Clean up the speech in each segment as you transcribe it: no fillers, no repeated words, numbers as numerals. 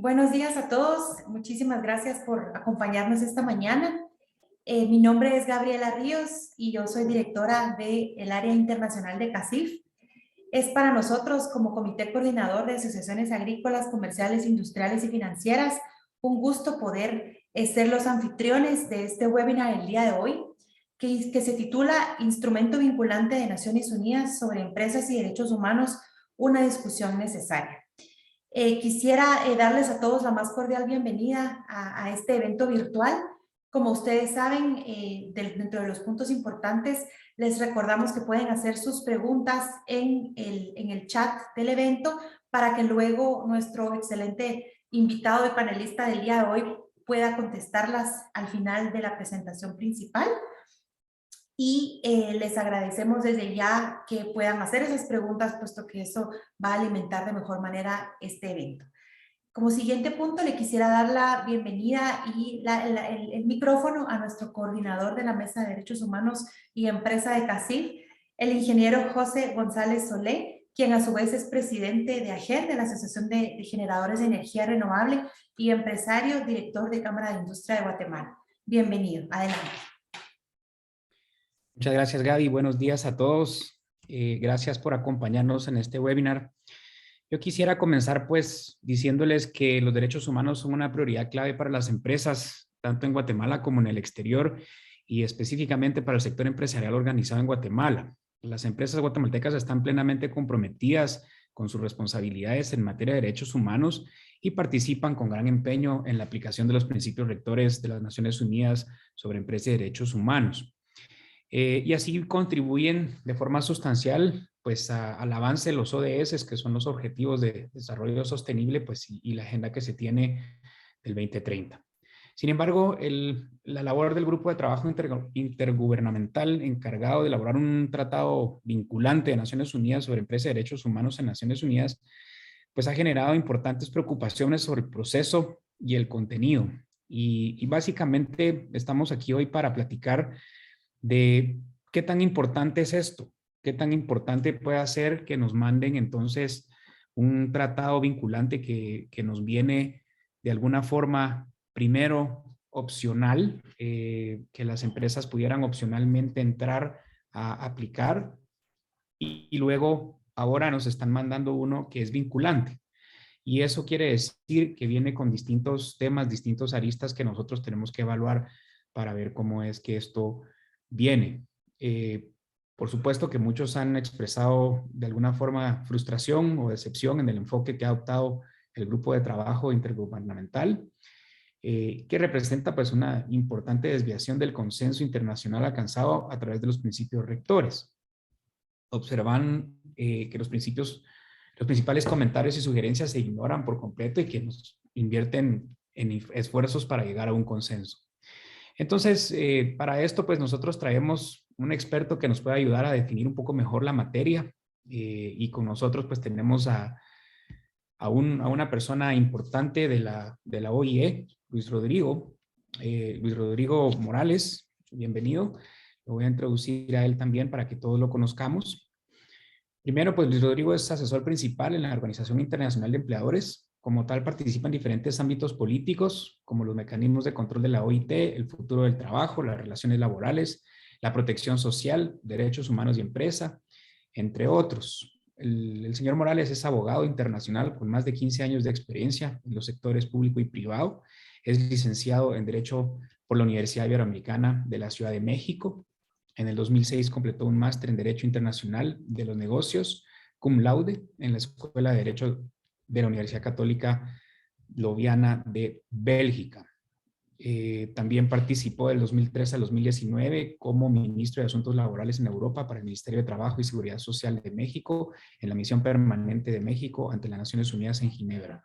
Buenos días a todos. Muchísimas gracias por acompañarnos esta mañana. Mi nombre es Gabriela Ríos y yo soy directora del área internacional de CACIF. Es para nosotros, como Comité Coordinador de Asociaciones Agrícolas, Comerciales, Industriales y Financieras, un gusto poder ser los anfitriones de este webinar el día de hoy, que se titula Instrumento Vinculante de Naciones Unidas sobre Empresas y Derechos Humanos, una discusión necesaria. Quisiera darles a todos la más cordial bienvenida a este evento virtual. Como ustedes saben, dentro de los puntos importantes, les recordamos que pueden hacer sus preguntas en el chat del evento para que luego nuestro excelente invitado y panelista del día de hoy pueda contestarlas al final de la presentación principal. Y les agradecemos desde ya que puedan hacer esas preguntas, puesto que eso va a alimentar de mejor manera este evento. Como siguiente punto, le quisiera dar la bienvenida y el micrófono a nuestro coordinador de la Mesa de Derechos Humanos y Empresa de CACIF, el ingeniero José González Solé, quien a su vez es presidente de AGER, de la Asociación de Generadores de Energía Renovable, y empresario, director de Cámara de Industria de Guatemala. Bienvenido, adelante. Muchas gracias, Gaby. Buenos días a todos. Gracias por acompañarnos en este webinar. Yo quisiera comenzar pues diciéndoles que los derechos humanos son una prioridad clave para las empresas, tanto en Guatemala como en el exterior, y específicamente para el sector empresarial organizado en Guatemala. Las empresas guatemaltecas están plenamente comprometidas con sus responsabilidades en materia de derechos humanos y participan con gran empeño en la aplicación de los principios rectores de las Naciones Unidas sobre empresas y derechos humanos. Y así contribuyen de forma sustancial pues al avance de los ODS, que son los Objetivos de Desarrollo Sostenible, pues, y la agenda que se tiene del 2030. Sin embargo, la labor del Grupo de Trabajo Intergubernamental encargado de elaborar un tratado vinculante de Naciones Unidas sobre empresas y derechos humanos en Naciones Unidas, pues ha generado importantes preocupaciones sobre el proceso y el contenido. Y básicamente estamos aquí hoy para platicar de qué tan importante es esto, qué tan importante puede ser que nos manden entonces un tratado vinculante que nos viene de alguna forma, primero opcional, que las empresas pudieran opcionalmente entrar a aplicar y luego ahora nos están mandando uno que es vinculante. Y eso quiere decir que viene con distintos temas, distintos aristas que nosotros tenemos que evaluar para ver cómo es que esto viene. Por supuesto que muchos han expresado de alguna forma frustración o decepción en el enfoque que ha adoptado el grupo de trabajo intergubernamental, que representa pues una importante desviación del consenso internacional alcanzado a través de los principios rectores. Observan que los principales comentarios y sugerencias se ignoran por completo y que nos invierten en esfuerzos para llegar a un consenso. Entonces, para esto, pues nosotros traemos un experto que nos puede ayudar a definir un poco mejor la materia y con nosotros pues tenemos a una persona importante de la OIE, Luis Rodrigo Morales. Bienvenido. Lo voy a introducir a él también para que todos lo conozcamos. Primero, pues Luis Rodrigo es asesor principal en la Organización Internacional de Empleadores. Como tal, participa en diferentes ámbitos políticos, como los mecanismos de control de la OIT, el futuro del trabajo, las relaciones laborales, la protección social, derechos humanos y empresa, entre otros. El señor Morales es abogado internacional con más de 15 años de experiencia en los sectores público y privado. Es licenciado en Derecho por la Universidad Iberoamericana de la Ciudad de México. En el 2006 completó un máster en Derecho Internacional de los Negocios, cum laude, en la Escuela de Derecho de la Universidad Católica Ljubljana de Bélgica. También participó del 2003 al 2019 como ministro de Asuntos Laborales en Europa para el Ministerio de Trabajo y Seguridad Social de México en la Misión Permanente de México ante las Naciones Unidas en Ginebra.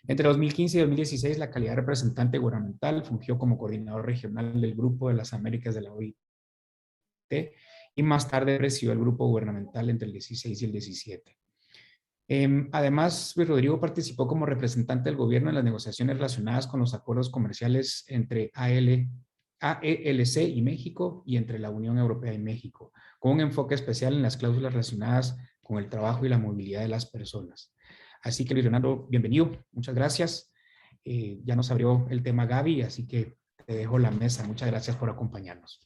Entre 2015 y 2016, la calidad de representante gubernamental fungió como coordinador regional del Grupo de las Américas de la OIT y más tarde presidió el grupo gubernamental entre el 16 y el 17. Además, Luis Rodrigo participó como representante del gobierno en las negociaciones relacionadas con los acuerdos comerciales entre AELC y México y entre la Unión Europea y México, con un enfoque especial en las cláusulas relacionadas con el trabajo y la movilidad de las personas. Así que, Luis Leonardo, bienvenido. Muchas gracias. Ya nos abrió el tema Gaby, así que te dejo la mesa. Muchas gracias por acompañarnos.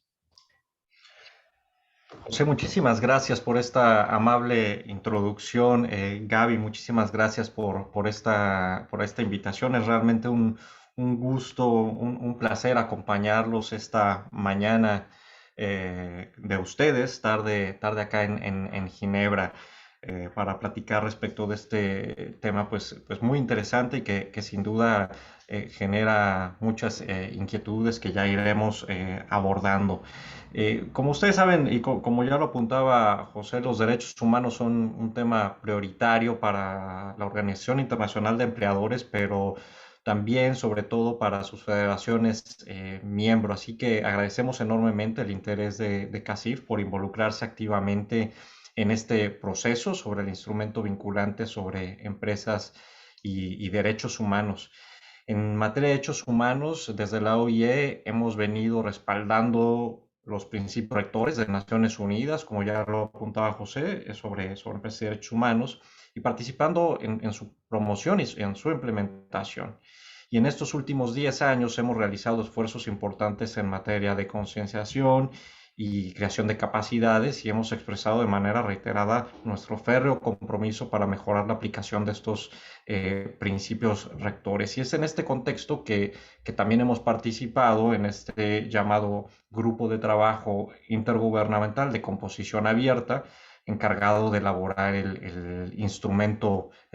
José, muchísimas gracias por esta amable introducción. Gaby, muchísimas gracias por esta invitación. Es realmente un gusto, un placer acompañarlos esta mañana de ustedes, tarde acá en Ginebra, para platicar respecto de este tema pues muy interesante y que sin duda genera muchas inquietudes que ya iremos abordando. Como ustedes saben, y como ya lo apuntaba José, los derechos humanos son un tema prioritario para la Organización Internacional de Empleadores, pero también, sobre todo, para sus federaciones miembros. Así que agradecemos enormemente el interés de CACIF por involucrarse activamente en este proceso sobre el instrumento vinculante sobre empresas y derechos humanos. En materia de derechos humanos, desde la OIE hemos venido respaldando los principios rectores de Naciones Unidas, como ya lo apuntaba José, sobre empresas y derechos humanos, y participando en su promoción y en su implementación. Y en estos últimos 10 años hemos realizado esfuerzos importantes en materia de concienciación y creación de capacidades y hemos expresado de manera reiterada nuestro férreo compromiso para mejorar la aplicación de estos principios rectores. Y es en este contexto que también hemos participado en este llamado grupo de trabajo intergubernamental de composición abierta, encargado de elaborar el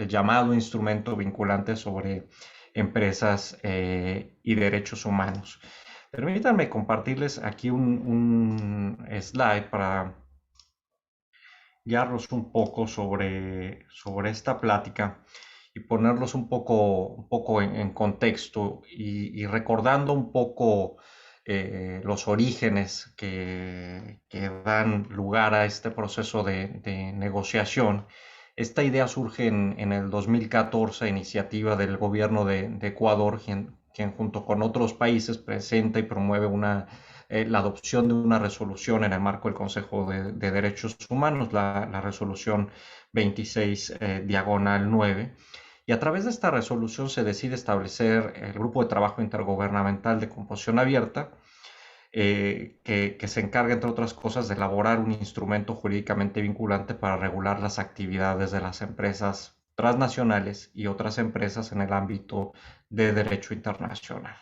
llamado instrumento vinculante sobre empresas y derechos humanos. Permítanme compartirles aquí un slide para guiarlos un poco sobre esta plática y ponerlos un poco en contexto y recordando un poco los orígenes que dan lugar a este proceso de negociación. Esta idea surge en el 2014, iniciativa del gobierno de Ecuador, quien junto con otros países presenta y promueve la adopción de una resolución en el marco del Consejo de Derechos Humanos, la resolución 26 diagonal 9. Y a través de esta resolución se decide establecer el grupo de trabajo intergubernamental de composición abierta, que se encarga, entre otras cosas, de elaborar un instrumento jurídicamente vinculante para regular las actividades de las empresas transnacionales y otras empresas en el ámbito de derecho internacional.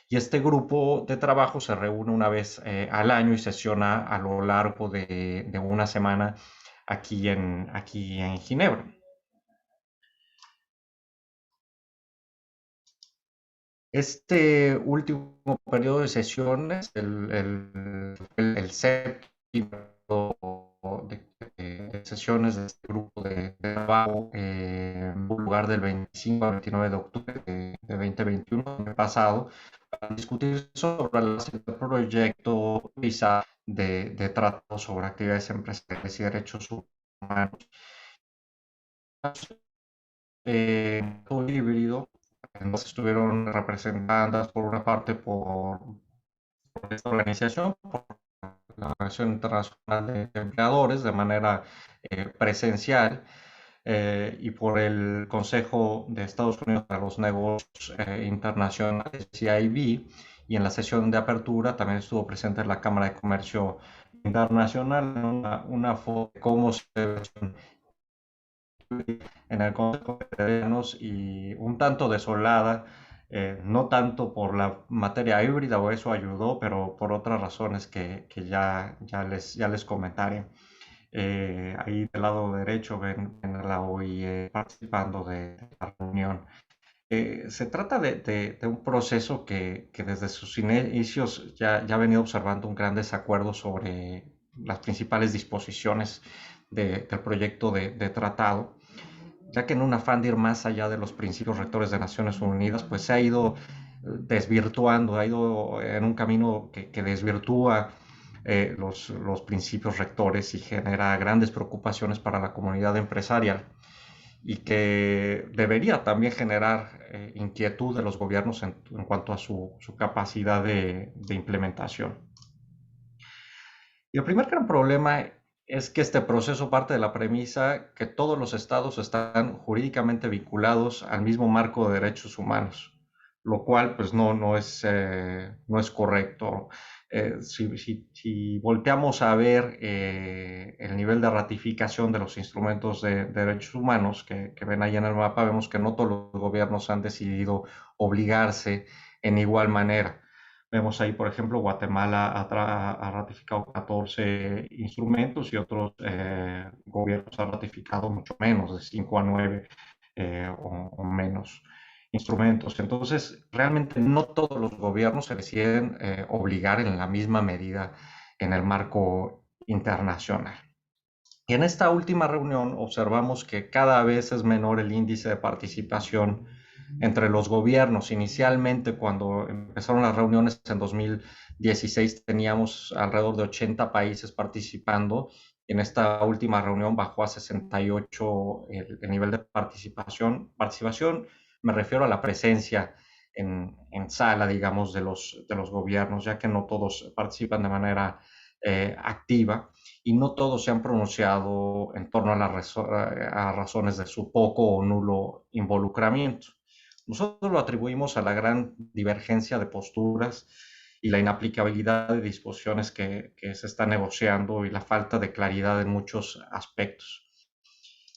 Y este grupo de trabajo se reúne una vez al año y sesiona a lo largo de una semana aquí en Ginebra. Este último periodo de sesiones, el séptimo de sesiones de este grupo de trabajo, en lugar del 25 al 29 de octubre de 2021, el pasado, para discutir sobre el proyecto PISA de tratado sobre actividades empresariales y derechos humanos. Todo híbrido, entonces estuvieron representadas por una parte por esta organización, por la Organización Internacional de Empleadores de manera presencial, y por el Consejo de Estados Unidos para los Negocios Internacionales, CIB, y en la sesión de apertura también estuvo presente la Cámara de Comercio Internacional, una foto de cómo se ve en el Consejo de Veteranos y un tanto desolada, no tanto por la materia híbrida, o eso ayudó, pero por otras razones que ya les comentaré. Ahí del lado derecho ven a la OIE participando de la reunión. Se trata de un proceso que desde sus inicios ya ha venido observando un gran desacuerdo sobre las principales disposiciones del proyecto de tratado, ya que en un afán de ir más allá de los principios rectores de Naciones Unidas, pues se ha ido desvirtuando, ha ido en un camino que desvirtúa los principios rectores y genera grandes preocupaciones para la comunidad empresarial y que debería también generar inquietud de los gobiernos en cuanto a su capacidad de implementación. Y el primer gran problema es que este proceso parte de la premisa que todos los estados están jurídicamente vinculados al mismo marco de derechos humanos. lo cual pues no es correcto. Si volteamos a ver el nivel de ratificación de los instrumentos de derechos humanos que ven ahí en el mapa, vemos que no todos los gobiernos han decidido obligarse en igual manera. Vemos ahí, por ejemplo, Guatemala ha ratificado 14 instrumentos y otros gobiernos han ratificado mucho menos, de 5 a 9 o menos instrumentos. Entonces, realmente no todos los gobiernos se deciden obligar en la misma medida en el marco internacional. Y en esta última reunión observamos que cada vez es menor el índice de participación entre los gobiernos. Inicialmente, cuando empezaron las reuniones en 2016, teníamos alrededor de 80 países participando. En esta última reunión bajó a 68 el nivel de participación. Participación me refiero a la presencia en sala, digamos, de los gobiernos, ya que no todos participan de manera activa y no todos se han pronunciado en torno a razones de su poco o nulo involucramiento. Nosotros lo atribuimos a la gran divergencia de posturas y la inaplicabilidad de disposiciones que se están negociando y la falta de claridad en muchos aspectos.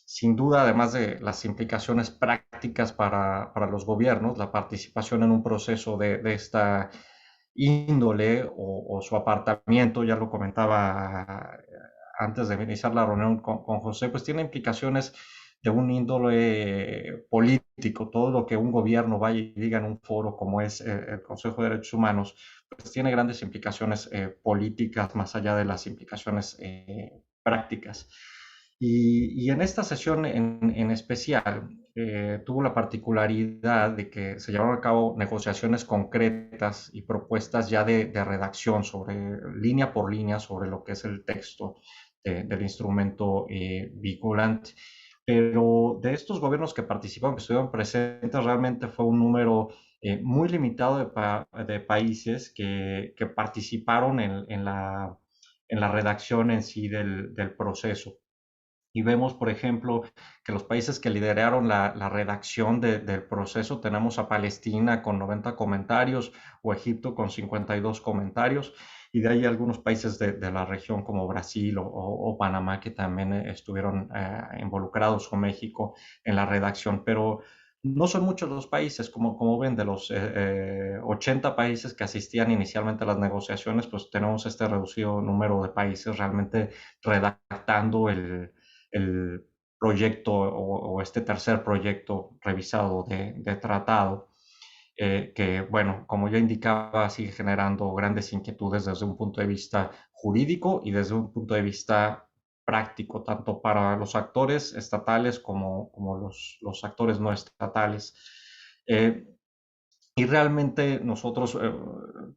Sin duda, además de las implicaciones prácticas para los gobiernos, la participación en un proceso de esta índole o su apartamiento, ya lo comentaba antes de iniciar la reunión con José, pues tiene implicaciones de un índole político. Todo lo que un gobierno vaya y diga en un foro como es el Consejo de Derechos Humanos, pues tiene grandes implicaciones políticas más allá de las implicaciones prácticas. Y en esta sesión en especial tuvo la particularidad de que se llevaron a cabo negociaciones concretas y propuestas ya de redacción sobre línea por línea sobre lo que es el texto del instrumento vinculante. Pero de estos gobiernos que participaron, que estuvieron presentes, realmente fue un número muy limitado de países que participaron en la redacción en sí del proceso. Y vemos, por ejemplo, que los países que lideraron la redacción del proceso, tenemos a Palestina con 90 comentarios o Egipto con 52 comentarios, y de ahí algunos países de la región como Brasil o Panamá que también estuvieron involucrados, o México, en la redacción. Pero no son muchos los países, como ven, de los 80 países que asistían inicialmente a las negociaciones, pues tenemos este reducido número de países realmente redactando el proyecto o este tercer proyecto revisado de tratado, que, bueno, como ya indicaba, sigue generando grandes inquietudes desde un punto de vista jurídico y desde un punto de vista práctico, tanto para los actores estatales como los actores no estatales. Eh, y realmente nosotros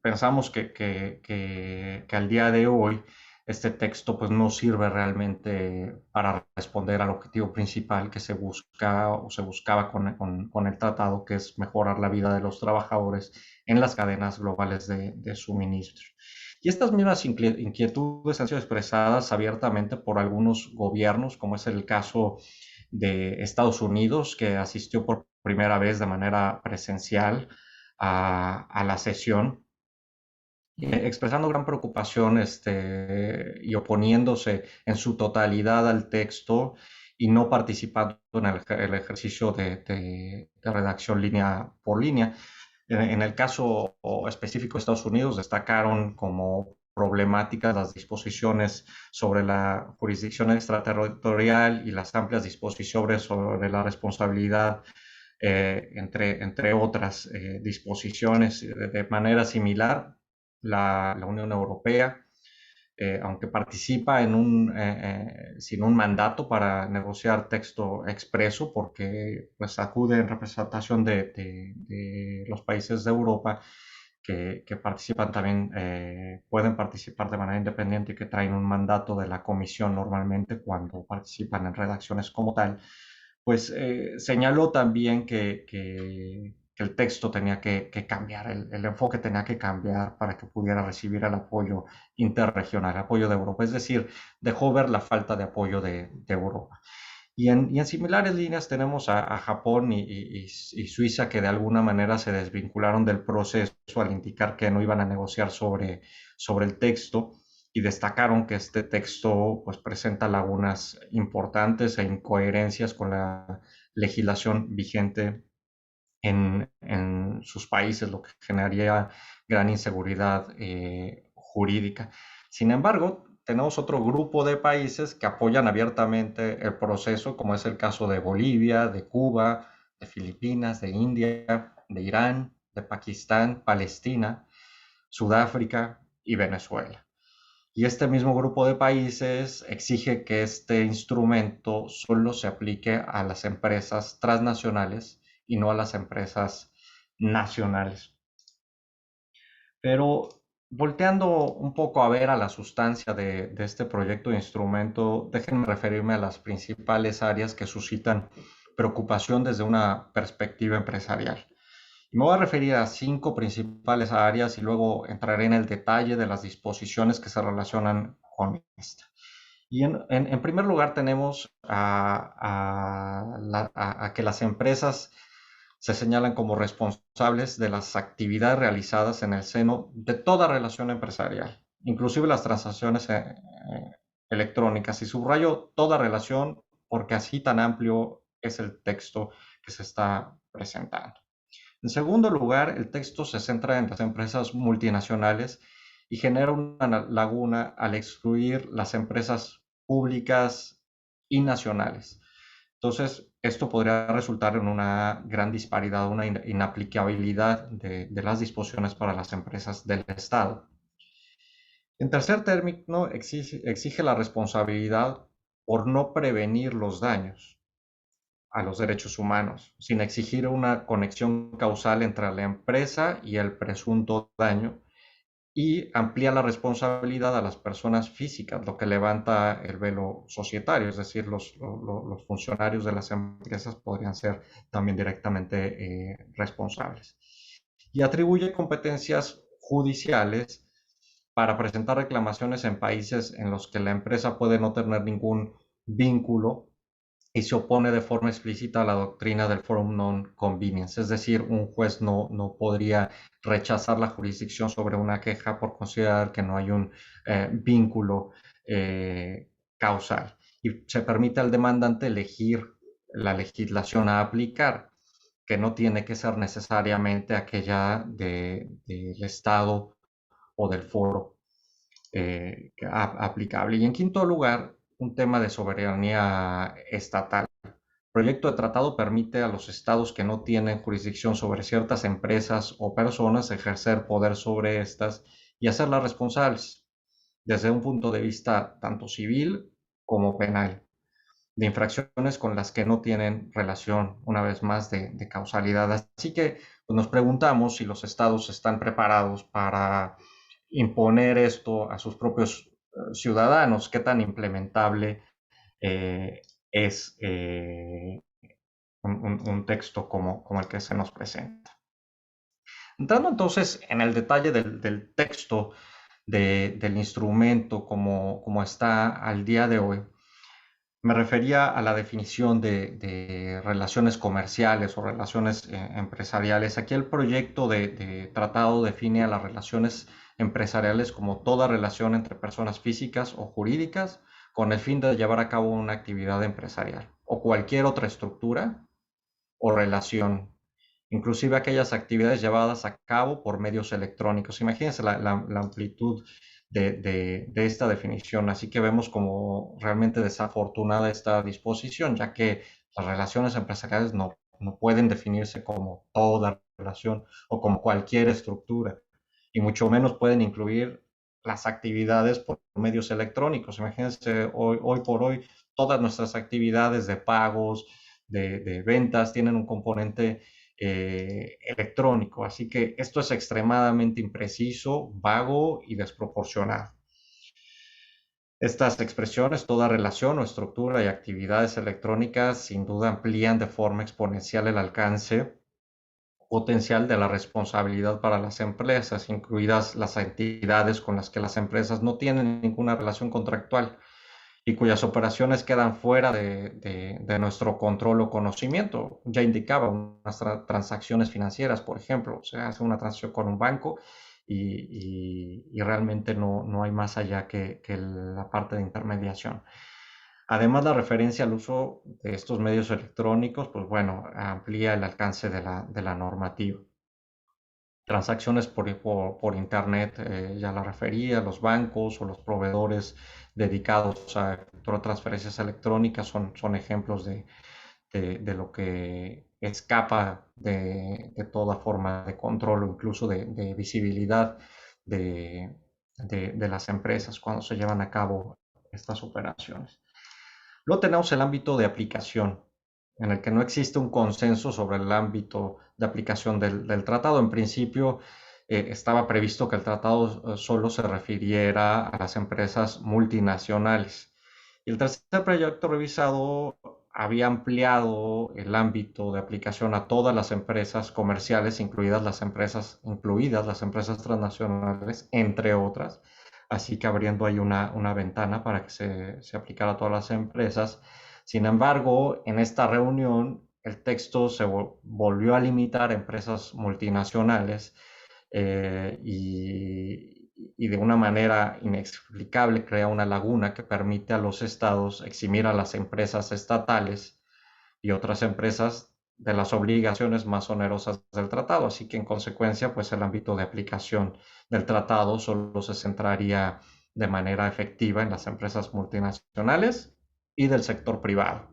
pensamos que al día de hoy este texto pues no sirve realmente para responder al objetivo principal que se busca o se buscaba con el tratado, que es mejorar la vida de los trabajadores en las cadenas globales de suministro. Y estas mismas inquietudes han sido expresadas abiertamente por algunos gobiernos, como es el caso de Estados Unidos, que asistió por primera vez de manera presencial a la sesión, expresando gran preocupación y oponiéndose en su totalidad al texto y no participando en el ejercicio de redacción línea por línea. En el caso específico de Estados Unidos, destacaron como problemáticas las disposiciones sobre la jurisdicción extraterritorial y las amplias disposiciones sobre la responsabilidad entre otras disposiciones. De manera similar, la Unión Europea, aunque participa sin un mandato para negociar texto expreso, porque pues acude en representación de los países de Europa que participan también, pueden participar de manera independiente y que traen un mandato de la Comisión normalmente cuando participan en redacciones como tal, pues señaló también que el texto tenía que cambiar, el enfoque tenía que cambiar para que pudiera recibir el apoyo interregional, el apoyo de Europa. Es decir, dejó ver la falta de apoyo de Europa. Y en similares líneas tenemos a Japón y Suiza, que de alguna manera se desvincularon del proceso al indicar que no iban a negociar sobre el texto, y destacaron que este texto pues presenta lagunas importantes e incoherencias con la legislación vigente en sus países, lo que generaría gran inseguridad jurídica. Sin embargo, tenemos otro grupo de países que apoyan abiertamente el proceso, como es el caso de Bolivia, de Cuba, de Filipinas, de India, de Irán, de Pakistán, Palestina, Sudáfrica y Venezuela. Y este mismo grupo de países exige que este instrumento solo se aplique a las empresas transnacionales y no a las empresas nacionales. Pero volteando un poco a ver a la sustancia de este proyecto de instrumento, déjenme referirme a las principales áreas que suscitan preocupación desde una perspectiva empresarial. Me voy a referir a 5 principales áreas y luego entraré en el detalle de las disposiciones que se relacionan con esta. Y en primer lugar tenemos a que las empresas se señalan como responsables de las actividades realizadas en el seno de toda relación empresarial, inclusive las transacciones electrónicas. Y subrayo toda relación porque así tan amplio es el texto que se está presentando. En segundo lugar, el texto se centra en las empresas multinacionales y genera una laguna al excluir las empresas públicas y nacionales. Entonces, esto podría resultar en una gran disparidad, una inaplicabilidad de las disposiciones para las empresas del Estado. En tercer término, exige la responsabilidad por no prevenir los daños a los derechos humanos, sin exigir una conexión causal entre la empresa y el presunto daño, y amplía la responsabilidad a las personas físicas, lo que levanta el velo societario, es decir, los funcionarios de las empresas podrían ser también directamente responsables. Y atribuye competencias judiciales para presentar reclamaciones en países en los que la empresa puede no tener ningún vínculo y se opone de forma explícita a la doctrina del forum non convenience, es decir, un juez no podría rechazar la jurisdicción sobre una queja por considerar que no hay un vínculo causal. Y se permite al demandante elegir la legislación a aplicar, que no tiene que ser necesariamente aquella del Estado o del foro aplicable. Y en quinto lugar, un tema de soberanía estatal. El proyecto de tratado permite a los estados que no tienen jurisdicción sobre ciertas empresas o personas ejercer poder sobre estas y hacerlas responsables desde un punto de vista tanto civil como penal, de infracciones con las que no tienen relación, una vez más, de causalidad. Así que pues, nos preguntamos si los estados están preparados para imponer esto a sus propios ciudadanos, qué tan implementable es un texto como el que se nos presenta. Entrando entonces en el detalle del texto del instrumento como está al día de hoy, me refería a la definición de relaciones comerciales o relaciones empresariales. Aquí el proyecto de tratado define a las relaciones empresariales como toda relación entre personas físicas o jurídicas con el fin de llevar a cabo una actividad empresarial o cualquier otra estructura o relación, inclusive aquellas actividades llevadas a cabo por medios electrónicos. Imagínense la amplitud de esta definición. Así que vemos como realmente desafortunada esta disposición, ya que las relaciones empresariales no pueden definirse como toda relación o como cualquier estructura, y mucho menos pueden incluir las actividades por medios electrónicos. Imagínense, hoy por hoy, todas nuestras actividades de pagos, de ventas, tienen un componente electrónico. Así que esto es extremadamente impreciso, vago y desproporcionado. Estas expresiones, toda relación o estructura y actividades electrónicas, sin duda amplían de forma exponencial el alcance potencial de la responsabilidad para las empresas, incluidas las entidades con las que las empresas no tienen ninguna relación contractual. y cuyas operaciones quedan fuera de nuestro control o conocimiento. Ya indicaba unas transacciones financieras, por ejemplo, se hace una transacción con un banco y realmente no hay más allá que la parte de intermediación. Además, la referencia al uso de estos medios electrónicos, pues bueno, amplía el alcance de la normativa. Transacciones por Internet, ya la refería, los bancos o los proveedores dedicados a efectuar transferencias electrónicas son ejemplos de lo que escapa de toda forma de control o incluso de visibilidad de las empresas cuando se llevan a cabo estas operaciones. Luego tenemos el ámbito de aplicación, en el que no existe un consenso sobre el ámbito de aplicación del tratado. En principio, estaba previsto que el tratado solo se refiriera a las empresas multinacionales. Y el tercer proyecto revisado había ampliado el ámbito de aplicación a todas las empresas comerciales, incluidas las empresas transnacionales, entre otras, así que abriendo ahí una ventana para que se aplicara a todas las empresas. Sin embargo, en esta reunión el texto se volvió a limitar a empresas multinacionales y de una manera inexplicable crea una laguna que permite a los estados eximir a las empresas estatales y otras empresas de las obligaciones más onerosas del tratado. Así que en consecuencia, pues el ámbito de aplicación del tratado solo se centraría de manera efectiva en las empresas multinacionales y del sector privado.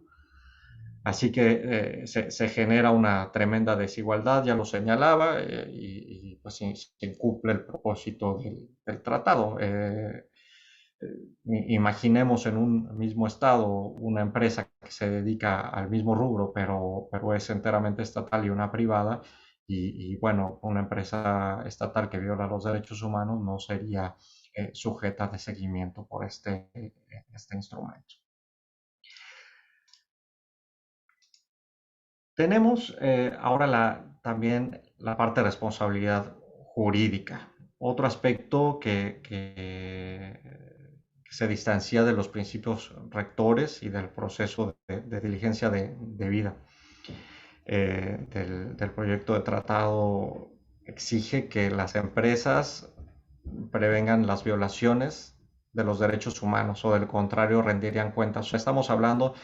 Así que se genera una tremenda desigualdad, ya lo señalaba, y pues se incumple el propósito del tratado. Imaginemos en un mismo estado una empresa que se dedica al mismo rubro, pero es enteramente estatal y una privada, y bueno, una empresa estatal que viola los derechos humanos no sería sujeta de seguimiento por este instrumento. Tenemos ahora también la parte de responsabilidad jurídica, otro aspecto que se distancia de los principios rectores y del proceso de diligencia debida. Del proyecto de tratado exige que las empresas prevengan las violaciones de los derechos humanos o del contrario rendirían cuentas. Estamos hablando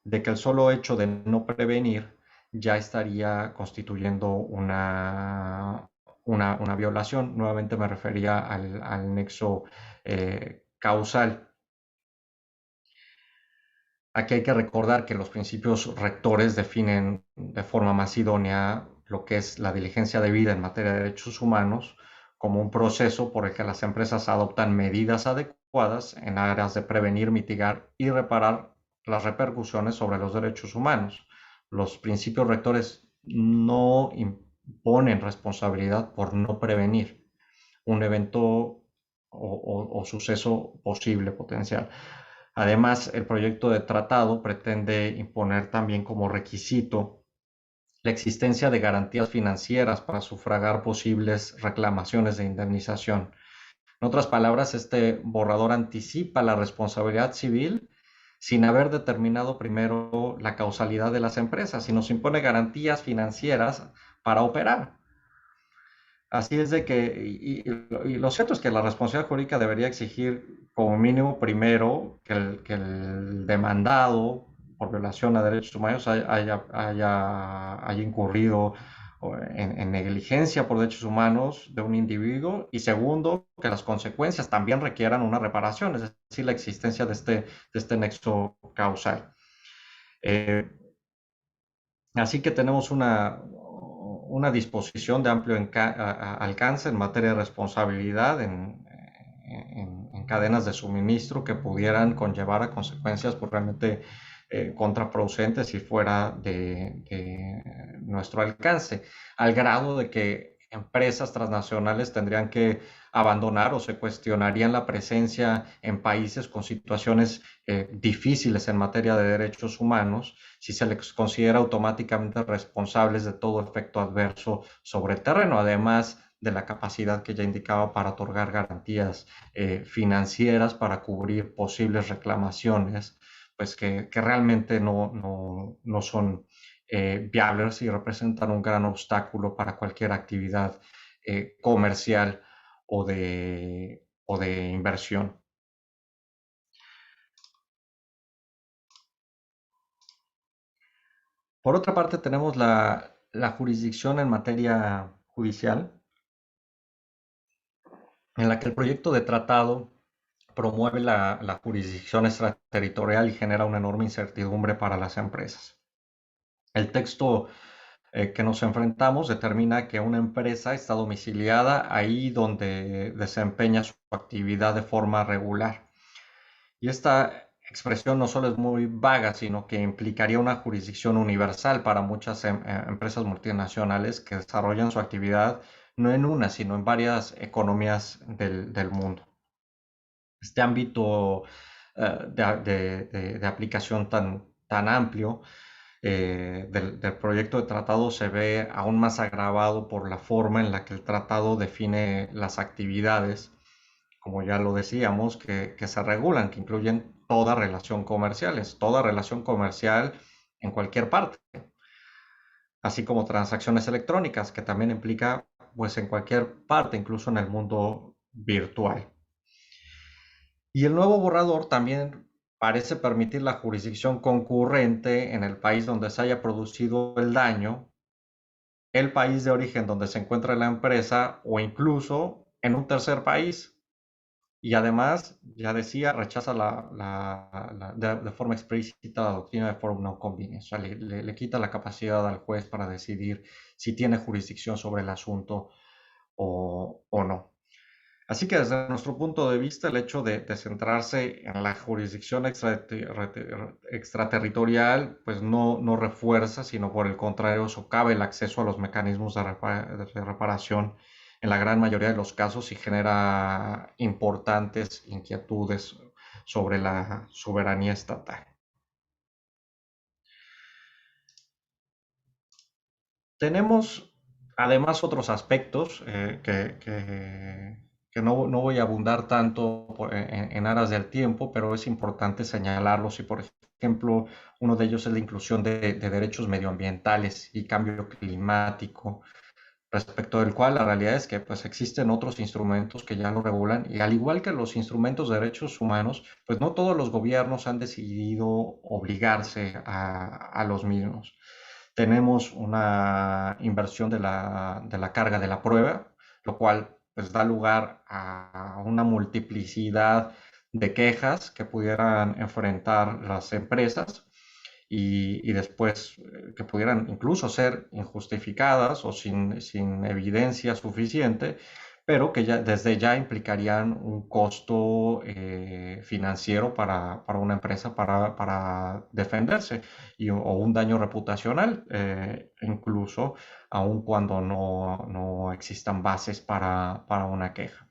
de que el solo hecho de no prevenir ya estaría constituyendo una violación. Nuevamente me refería al nexo causal. Aquí hay que recordar que los principios rectores definen de forma más idónea lo que es la diligencia debida en materia de derechos humanos como un proceso por el que las empresas adoptan medidas adecuadas en áreas de prevenir, mitigar y reparar las repercusiones sobre los derechos humanos. Los principios rectores no imponen responsabilidad por no prevenir un evento o suceso posible, potencial. Además, el proyecto de tratado pretende imponer también como requisito la existencia de garantías financieras para sufragar posibles reclamaciones de indemnización. En otras palabras, este borrador anticipa la responsabilidad civil sin haber determinado primero la causalidad de las empresas y nos impone garantías financieras para operar. Así es de que, y lo cierto es que la responsabilidad jurídica debería exigir como mínimo primero que el demandado por violación a derechos humanos haya incurrido en negligencia por derechos humanos de un individuo y segundo, que las consecuencias también requieran una reparación, es decir, la existencia de este nexo causal. Así que tenemos una disposición de amplio alcance en materia de responsabilidad en cadenas de suministro que pudieran conllevar a consecuencias pues, realmente contraproducentes si fuera de nuestro alcance, al grado de que empresas transnacionales tendrían que abandonar o se cuestionarían la presencia en países con situaciones difíciles en materia de derechos humanos si se les considera automáticamente responsables de todo efecto adverso sobre el terreno, además de la capacidad que ya indicaba para otorgar garantías financieras para cubrir posibles reclamaciones, pues que realmente no son viables y representan un gran obstáculo para cualquier actividad comercial o de inversión. Por otra parte, tenemos la jurisdicción en materia judicial, en la que el proyecto de tratado promueve la jurisdicción extraterritorial y genera una enorme incertidumbre para las empresas. El texto que nos enfrentamos determina que una empresa está domiciliada ahí donde desempeña su actividad de forma regular. Y esta expresión no solo es muy vaga, sino que implicaría una jurisdicción universal para muchas empresas multinacionales que desarrollan su actividad no en una, sino en varias economías del mundo. Este ámbito de aplicación tan amplio del proyecto de tratado se ve aún más agravado por la forma en la que el tratado define las actividades, como ya lo decíamos, que se regulan, que incluyen toda relación comercial, es toda relación comercial en cualquier parte, así como transacciones electrónicas, que también implica pues en cualquier parte, incluso en el mundo virtual. Y el nuevo borrador también parece permitir la jurisdicción concurrente en el país donde se haya producido el daño, el país de origen donde se encuentra la empresa o incluso en un tercer país. Y además, ya decía, rechaza de forma explícita la doctrina de forum non conveniens. O sea, le quita la capacidad al juez para decidir si tiene jurisdicción sobre el asunto o no. Así que desde nuestro punto de vista, el hecho de centrarse en la jurisdicción extraterritorial, pues no refuerza, sino por el contrario, socava el acceso a los mecanismos de reparación en la gran mayoría de los casos y genera importantes inquietudes sobre la soberanía estatal. Tenemos además otros aspectos que no voy a abundar tanto en aras del tiempo, pero es importante señalarlos y, por ejemplo, uno de ellos es la inclusión de derechos medioambientales y cambio climático, respecto del cual la realidad es que pues existen otros instrumentos que ya lo regulan y al igual que los instrumentos de derechos humanos, pues no todos los gobiernos han decidido obligarse a los mismos. Tenemos una inversión de la carga de la prueba, lo cual pues da lugar a una multiplicidad de quejas que pudieran enfrentar las empresas y después que pudieran incluso ser injustificadas o sin evidencia suficiente, pero que desde ya implicarían un costo financiero para una empresa para defenderse o un daño reputacional, incluso aun cuando no existan bases para una queja.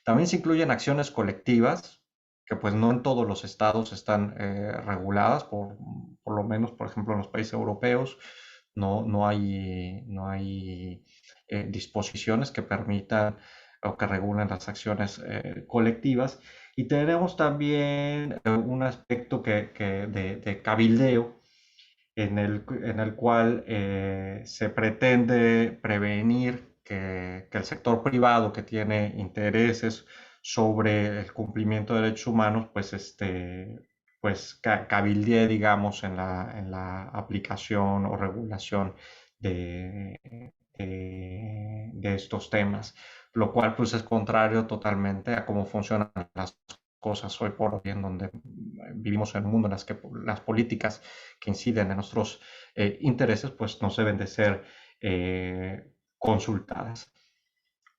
También se incluyen acciones colectivas que pues no en todos los estados están reguladas, por lo menos, por ejemplo, en los países europeos no hay disposiciones que permitan o que regulen las acciones colectivas. Y tenemos también un aspecto de cabildeo en el cual se pretende prevenir que el sector privado que tiene intereses sobre el cumplimiento de derechos humanos, pues cabildee, digamos, en la aplicación o regulación de, de estos temas, lo cual pues es contrario totalmente a cómo funcionan las cosas hoy por hoy, en donde vivimos en un mundo en las que las políticas que inciden en nuestros intereses pues no deben de ser consultadas.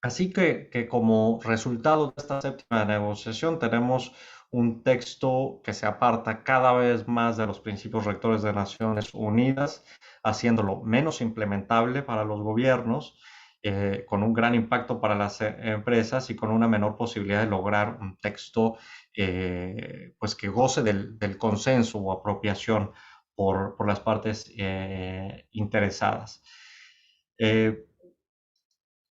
Así que como resultado de esta séptima negociación tenemos un texto que se aparta cada vez más de los principios rectores de Naciones Unidas, haciéndolo menos implementable para los gobiernos, con un gran impacto para las empresas y con una menor posibilidad de lograr un texto pues que goce del consenso o apropiación por las partes interesadas.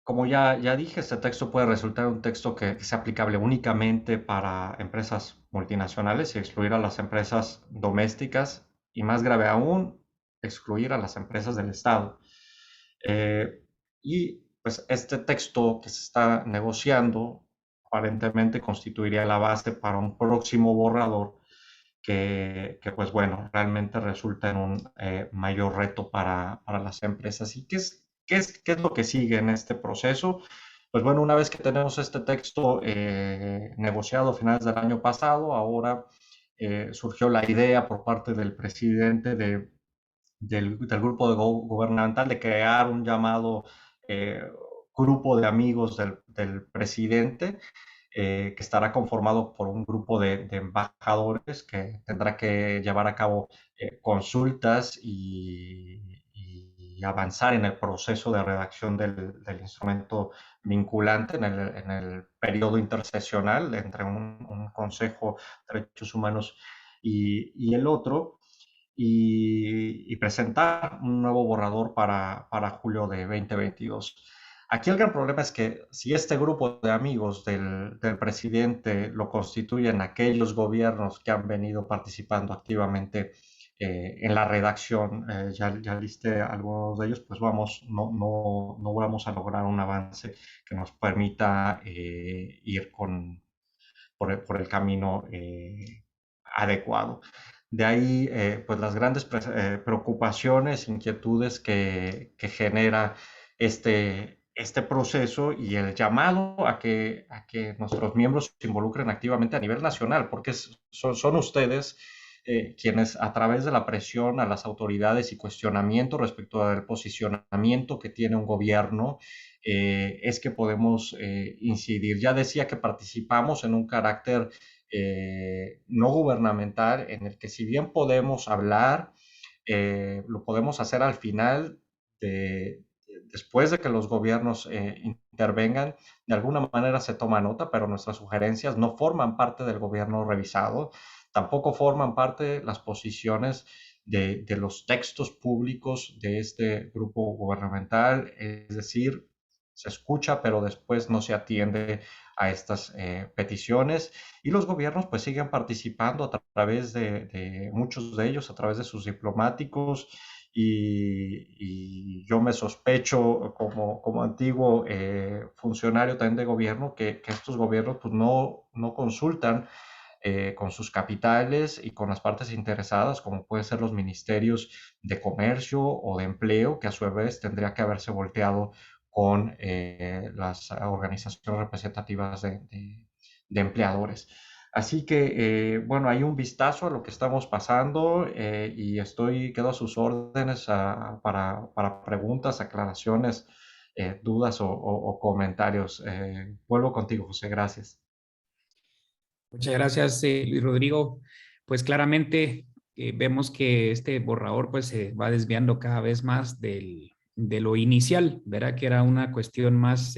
Como ya dije, este texto puede resultar un texto que sea aplicable únicamente para empresas multinacionales y excluir a las empresas domésticas y, más grave aún, excluir a las empresas del Estado. Eh, y pues este texto que se está negociando aparentemente constituiría la base para un próximo borrador que pues bueno, realmente resulta en un mayor reto para las empresas. ¿Y qué es lo que sigue en este proceso? Pues bueno, una vez que tenemos este texto negociado a finales del año pasado, ahora surgió la idea por parte del presidente del grupo gubernamental de crear un llamado eh, grupo de amigos del presidente, que estará conformado por un grupo de embajadores que tendrá que llevar a cabo consultas y avanzar en el proceso de redacción del instrumento vinculante en el periodo intersesional entre un Consejo de Derechos Humanos y el otro, y presentar un nuevo borrador para julio de 2022. Aquí el gran problema es que si este grupo de amigos del presidente lo constituyen aquellos gobiernos que han venido participando activamente en la redacción, ya listé algunos de ellos, pues no vamos a lograr un avance que nos permita ir por el camino adecuado. De ahí, pues las grandes preocupaciones, inquietudes que genera este proceso y el llamado a que nuestros miembros se involucren activamente a nivel nacional, porque son ustedes quienes, a través de la presión a las autoridades y cuestionamiento respecto al posicionamiento que tiene un gobierno, es que podemos incidir. Ya decía que participamos en un carácter no gubernamental, en el que, si bien podemos hablar, lo podemos hacer al final, después de que los gobiernos intervengan. De alguna manera se toma nota, pero nuestras sugerencias no forman parte del gobierno revisado, tampoco forman parte las posiciones de los textos públicos de este grupo gubernamental. Es decir, se escucha, pero después no se atiende a estas peticiones, y los gobiernos pues siguen participando a través de muchos de ellos, a través de sus diplomáticos, y yo me sospecho, como antiguo funcionario también de gobierno, que estos gobiernos pues no consultan con sus capitales y con las partes interesadas, como pueden ser los ministerios de comercio o de empleo, que a su vez tendría que haberse volteado con las organizaciones representativas de empleadores. Así que, bueno, hay un vistazo a lo que estamos pasando, y quedo a sus órdenes para preguntas, aclaraciones, dudas o comentarios. Vuelvo contigo, José. Gracias. Muchas gracias, Luis Rodrigo. Pues claramente vemos que este borrador pues se va desviando cada vez más de lo inicial, ¿verdad? Que era una cuestión más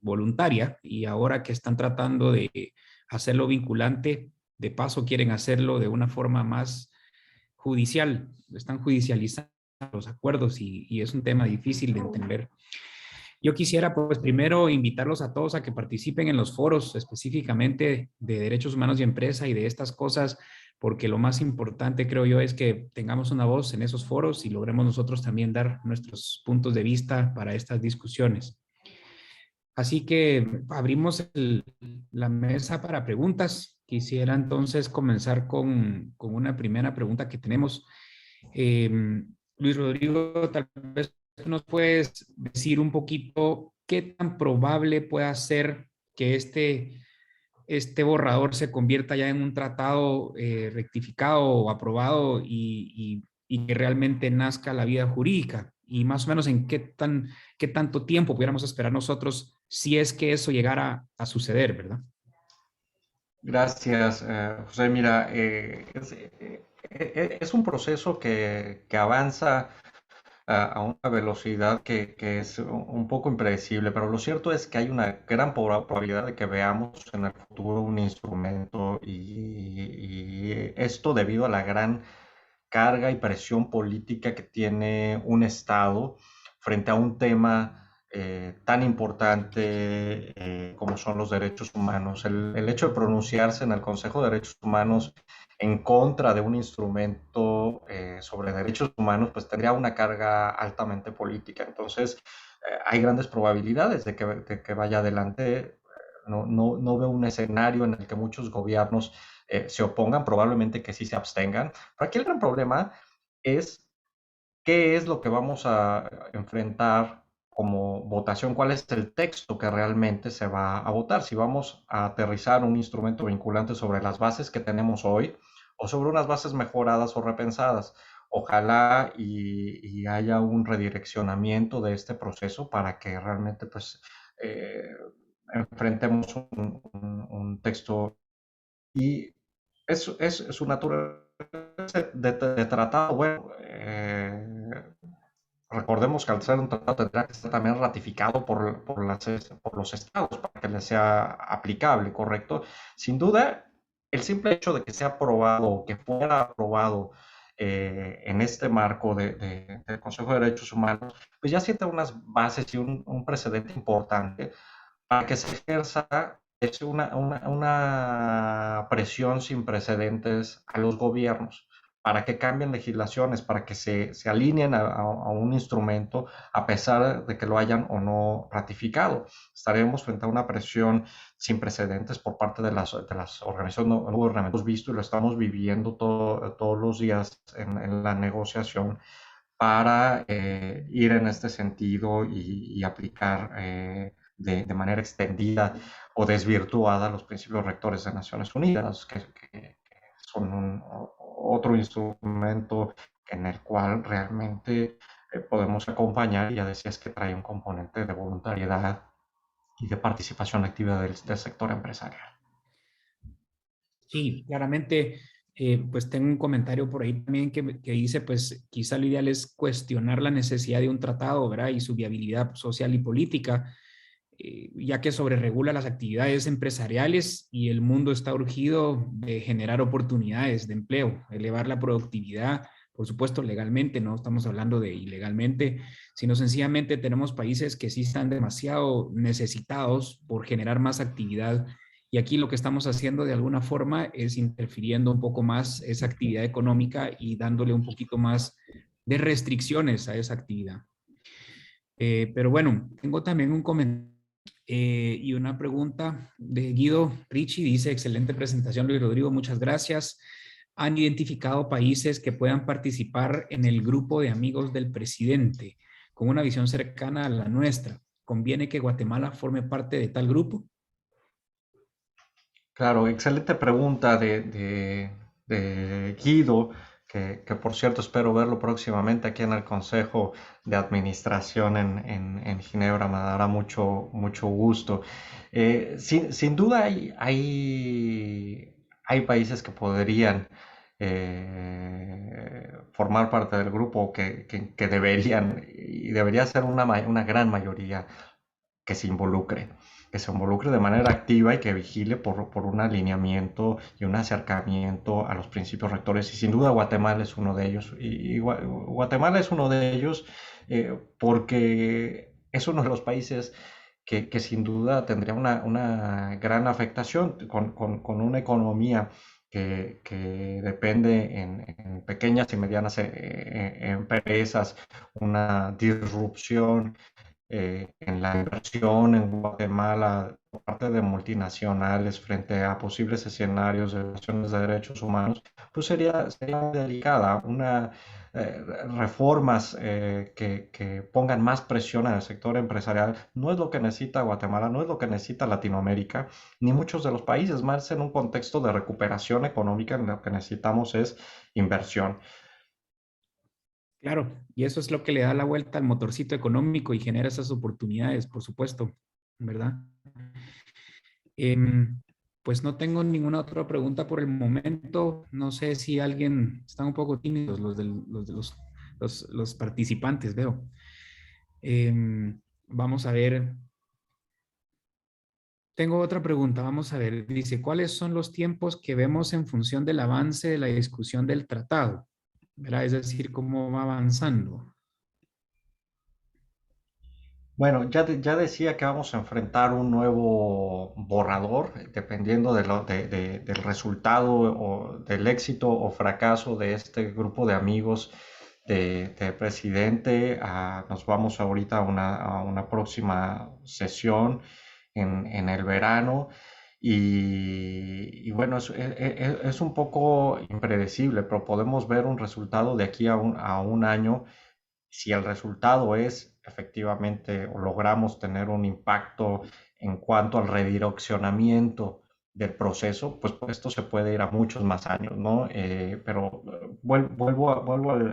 voluntaria, y ahora que están tratando de hacerlo vinculante, de paso quieren hacerlo de una forma más judicial. Están judicializando los acuerdos, y es un tema difícil de entender. Yo quisiera, pues, primero invitarlos a todos a que participen en los foros específicamente de derechos humanos y empresa y de estas cosas, porque lo más importante, creo yo, es que tengamos una voz en esos foros y logremos nosotros también dar nuestros puntos de vista para estas discusiones. Así que abrimos la mesa para preguntas. Quisiera entonces comenzar con una primera pregunta que tenemos. Eh, Luis Rodrigo, tal vez nos puedes decir un poquito qué tan probable puede ser que este borrador se convierta ya en un tratado rectificado o aprobado, y que realmente nazca la vida jurídica, y más o menos en qué tanto tiempo pudiéramos esperar nosotros si es que eso llegara a suceder, ¿verdad? Gracias, José. Mira, es un proceso que avanza a una velocidad que es un poco impredecible, pero lo cierto es que hay una gran probabilidad de que veamos en el futuro un instrumento, y esto debido a la gran carga y presión política que tiene un Estado frente a un tema tan importante como son los derechos humanos. El hecho de pronunciarse en el Consejo de Derechos Humanos en contra de un instrumento sobre derechos humanos, pues tendría una carga altamente política. Entonces, hay grandes probabilidades de que vaya adelante. No veo un escenario en el que muchos gobiernos se opongan, probablemente que sí se abstengan. Pero aquí el gran problema es qué es lo que vamos a enfrentar como votación, cuál es el texto que realmente se va a votar, si vamos a aterrizar un instrumento vinculante sobre las bases que tenemos hoy o sobre unas bases mejoradas o repensadas. Ojalá y haya un redireccionamiento de este proceso para que realmente pues eh, enfrentemos un texto y es su naturaleza de tratado. Bueno, recordemos que al ser un tratado tendrá que ser también ratificado por los estados para que les sea aplicable, ¿correcto? Sin duda, el simple hecho de que sea aprobado o que fuera aprobado en este marco del Consejo de Derechos Humanos, pues ya sienta unas bases y un precedente importante para que se ejerza una presión sin precedentes a los gobiernos, para que cambien legislaciones, para que se alineen a un instrumento a pesar de que lo hayan o no ratificado. Estaremos frente a una presión sin precedentes por parte de las organizaciones no gubernamentales. Hemos visto y lo estamos viviendo todos los días en la negociación para ir en este sentido y aplicar de manera extendida o desvirtuada los principios rectores de Naciones Unidas, que son otro instrumento en el cual realmente podemos acompañar. Y ya decías que trae un componente de voluntariedad y de participación activa del sector empresarial. Sí, claramente, pues tengo un comentario por ahí también que dice, pues quizá lo ideal es cuestionar la necesidad de un tratado, ¿verdad? Y su viabilidad social y política, ya que sobreregula las actividades empresariales y el mundo está urgido de generar oportunidades de empleo, elevar la productividad, por supuesto legalmente, no estamos hablando de ilegalmente, sino sencillamente tenemos países que sí están demasiado necesitados por generar más actividad y aquí lo que estamos haciendo de alguna forma es interfiriendo un poco más esa actividad económica y dándole un poquito más de restricciones a esa actividad. Pero bueno, tengo también un comentario y una pregunta de Guido Ricci. Dice, excelente presentación, Luis Rodrigo, muchas gracias. ¿Han identificado países que puedan participar en el grupo de amigos del presidente con una visión cercana a la nuestra? ¿Conviene que Guatemala forme parte de tal grupo? Claro, excelente pregunta de Guido, que por cierto espero verlo próximamente aquí en el Consejo de Administración en Ginebra, me dará mucho gusto. Sin duda hay países que podrían formar parte del grupo que deberían, y debería ser una gran mayoría que se involucre de manera activa y que vigile por un alineamiento y un acercamiento a los principios rectores. Y sin duda Guatemala es uno de ellos. Y Guatemala es uno de ellos porque es uno de los países que sin duda tendría una gran afectación con una economía que depende en pequeñas y medianas empresas, una disrupción en la inversión en Guatemala por parte de multinacionales frente a posibles escenarios de violaciones de derechos humanos, pues sería muy delicada. Reformas que pongan más presión en el sector empresarial no es lo que necesita Guatemala, no es lo que necesita Latinoamérica, ni muchos de los países, más en un contexto de recuperación económica. Lo que necesitamos es inversión. Claro, y eso es lo que le da la vuelta al motorcito económico y genera esas oportunidades, por supuesto, ¿verdad? Em, pues no tengo ninguna otra pregunta por el momento. No sé si alguien, están un poco tímidos los participantes, veo. Vamos a ver. Tengo otra pregunta, vamos a ver. Dice, ¿cuáles son los tiempos que vemos en función del avance de la discusión del tratado? ¿Verdad? Es decir, cómo va avanzando. Bueno, ya decía que vamos a enfrentar un nuevo borrador, dependiendo del resultado o del éxito o fracaso de este grupo de amigos de presidente. Nos vamos ahorita a una próxima sesión en el verano y bueno, es un poco impredecible, pero podemos ver un resultado de aquí a un año. Si el resultado es efectivamente o logramos tener un impacto en cuanto al redireccionamiento del proceso, pues esto se puede ir a muchos más años, ¿no? Pero vuelvo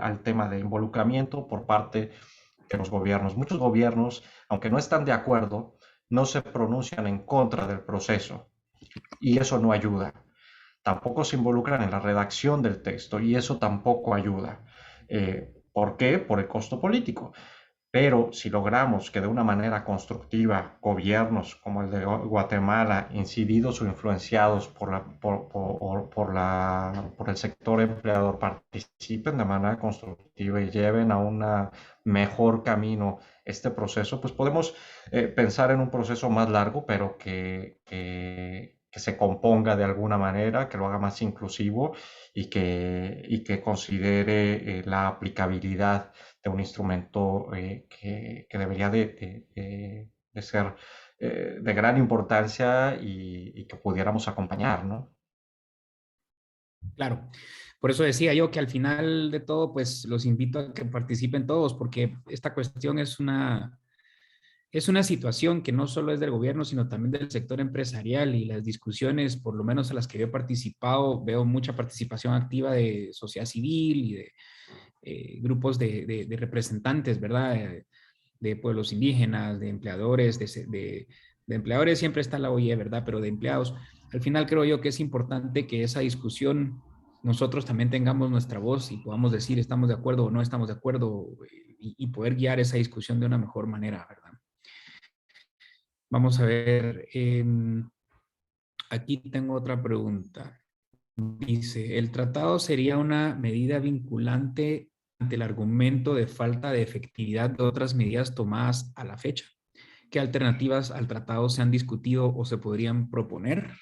al tema de involucramiento por parte de los gobiernos. Muchos gobiernos, aunque no están de acuerdo, no se pronuncian en contra del proceso y eso no ayuda. Tampoco se involucran en la redacción del texto y eso tampoco ayuda. ¿Por qué? Por el costo político. Pero si logramos que de una manera constructiva gobiernos como el de Guatemala, incididos o influenciados por el sector empleador, participen de manera constructiva y lleven a un mejor camino este proceso, pues podemos pensar en un proceso más largo, pero que se componga de alguna manera, que lo haga más inclusivo y que considere la aplicabilidad de un instrumento que debería de ser de gran importancia y que pudiéramos acompañar, ¿no? Claro, por eso decía yo que al final de todo, pues los invito a que participen todos, porque esta cuestión es una situación que no solo es del gobierno, sino también del sector empresarial y las discusiones, por lo menos a las que yo he participado, veo mucha participación activa de sociedad civil y de grupos de representantes, ¿verdad? De pueblos indígenas, de empleadores, de empleadores siempre está la OIE, ¿verdad? Pero de empleados. Al final creo yo que es importante que esa discusión nosotros también tengamos nuestra voz y podamos decir estamos de acuerdo o no estamos de acuerdo y poder guiar esa discusión de una mejor manera, ¿verdad? Vamos a ver, aquí tengo otra pregunta. Dice, ¿el tratado sería una medida vinculante ante el argumento de falta de efectividad de otras medidas tomadas a la fecha? ¿Qué alternativas al tratado se han discutido o se podrían proponer?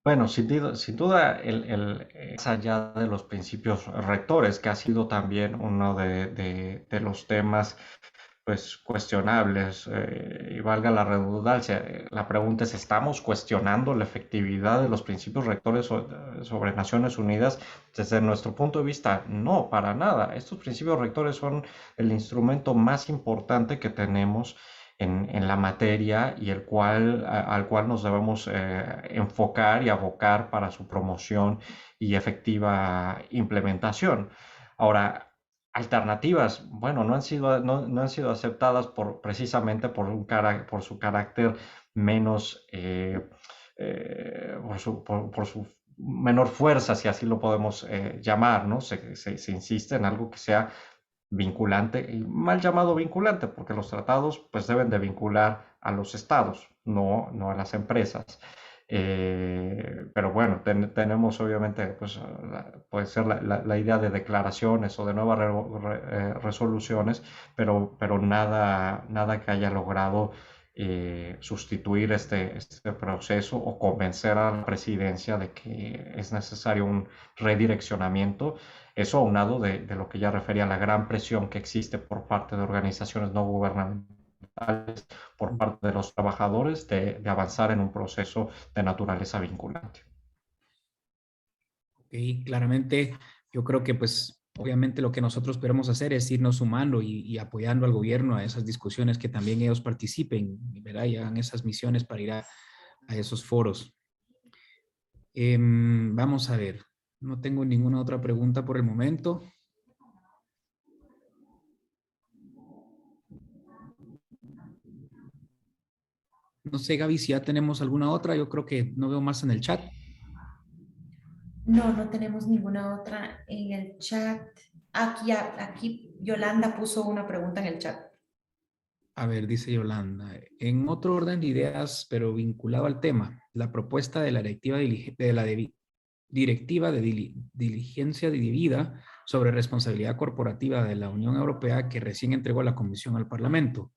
Bueno, sin duda más allá de los principios rectores, que ha sido también uno de los temas pues cuestionables, y valga la redundancia, la pregunta es, ¿estamos cuestionando la efectividad de los principios rectores sobre Naciones Unidas? Desde nuestro punto de vista, no, para nada. Estos principios rectores son el instrumento más importante que tenemos en la materia y al cual nos debemos enfocar y abocar para su promoción y efectiva implementación. Ahora, alternativas, bueno, no han sido aceptadas precisamente por su carácter menos, por su menor fuerza, si así lo podemos llamar, ¿no? Se insiste en algo que sea vinculante, y mal llamado vinculante, porque los tratados pues deben de vincular a los estados, no a las empresas. Pero bueno, tenemos obviamente, pues, puede ser la idea de declaraciones o de nuevas resoluciones, pero nada que haya logrado sustituir este proceso o convencer a la presidencia de que es necesario un redireccionamiento. Eso aunado de lo que ya refería a la gran presión que existe por parte de organizaciones no gubernamentales, por parte de los trabajadores, de avanzar en un proceso de naturaleza vinculante. Ok, claramente yo creo que pues obviamente lo que nosotros podemos hacer es irnos sumando y apoyando al gobierno a esas discusiones, que también ellos participen, ¿verdad? Y hagan esas misiones para ir a esos foros. Vamos a ver, no tengo ninguna otra pregunta por el momento. No sé, Gaby, si ya tenemos alguna otra, yo creo que no veo más en el chat. No, no tenemos ninguna otra en el chat. Aquí Yolanda puso una pregunta en el chat. A ver, dice Yolanda, en otro orden de ideas, pero vinculado al tema, la propuesta de la directiva de la directiva de diligencia debida sobre responsabilidad corporativa de la Unión Europea que recién entregó la Comisión al Parlamento.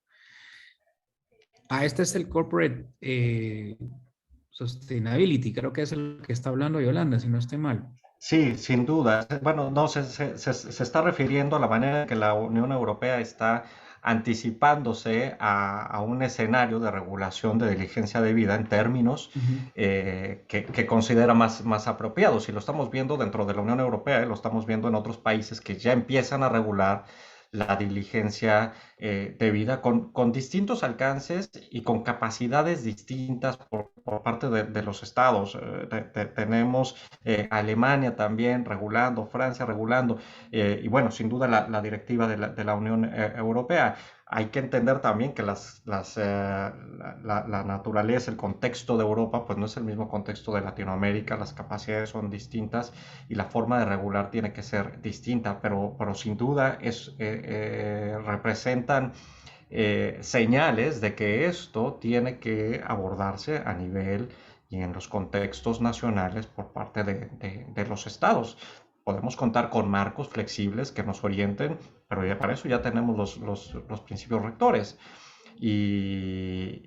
Este es el Corporate Sustainability, creo que es el que está hablando Yolanda, si no estoy mal. Sí, sin duda. Bueno, no, se está refiriendo a la manera en que la Unión Europea está anticipándose a un escenario de regulación de diligencia debida en términos que considera más apropiados. Y lo estamos viendo dentro de la Unión Europea, y lo estamos viendo en otros países que ya empiezan a regular la diligencia debida con distintos alcances y con capacidades distintas por parte de los estados. Tenemos Alemania también regulando, Francia regulando, y bueno, sin duda la directiva de la Unión Europea. Hay que entender también que la naturaleza, el contexto de Europa, pues no es el mismo contexto de Latinoamérica, las capacidades son distintas y la forma de regular tiene que ser distinta, pero sin duda representan señales de que esto tiene que abordarse a nivel y en los contextos nacionales por parte de los estados. Podemos contar con marcos flexibles que nos orienten, pero ya para eso ya tenemos los principios rectores. Y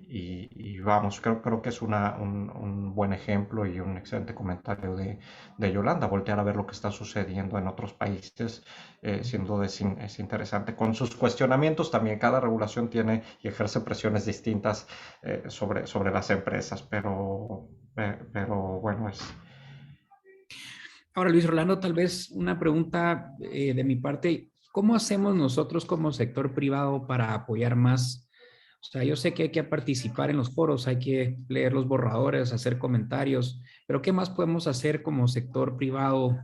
vamos, creo que es un buen ejemplo y un excelente comentario de Yolanda. Voltear a ver lo que está sucediendo en otros países, sin duda es interesante. Con sus cuestionamientos también, cada regulación tiene y ejerce presiones distintas sobre las empresas, pero bueno, Ahora, Luis Rolando, tal vez una pregunta de mi parte. ¿Cómo hacemos nosotros como sector privado para apoyar más? O sea, yo sé que hay que participar en los foros, hay que leer los borradores, hacer comentarios, pero ¿qué más podemos hacer como sector privado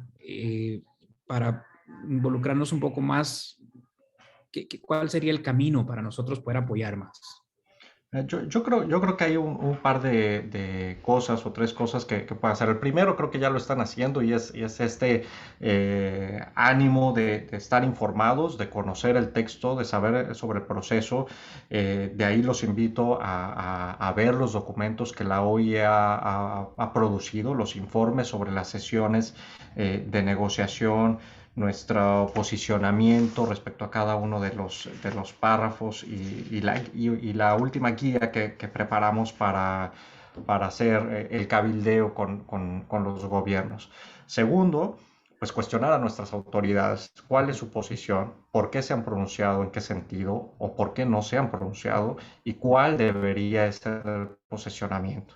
para involucrarnos un poco más? ¿Cuál sería el camino para nosotros poder apoyar más? Yo creo que hay un par de cosas o tres cosas que pueden hacer. El primero creo que ya lo están haciendo y es este ánimo de estar informados, de conocer el texto, de saber sobre el proceso. De ahí los invito a ver los documentos que la OIE ha producido, los informes sobre las sesiones de negociación, nuestro posicionamiento respecto a cada uno de los párrafos y la última guía que preparamos para hacer el cabildeo con los gobiernos. Segundo, pues cuestionar a nuestras autoridades cuál es su posición, por qué se han pronunciado, en qué sentido o por qué no se han pronunciado y cuál debería ser el posicionamiento.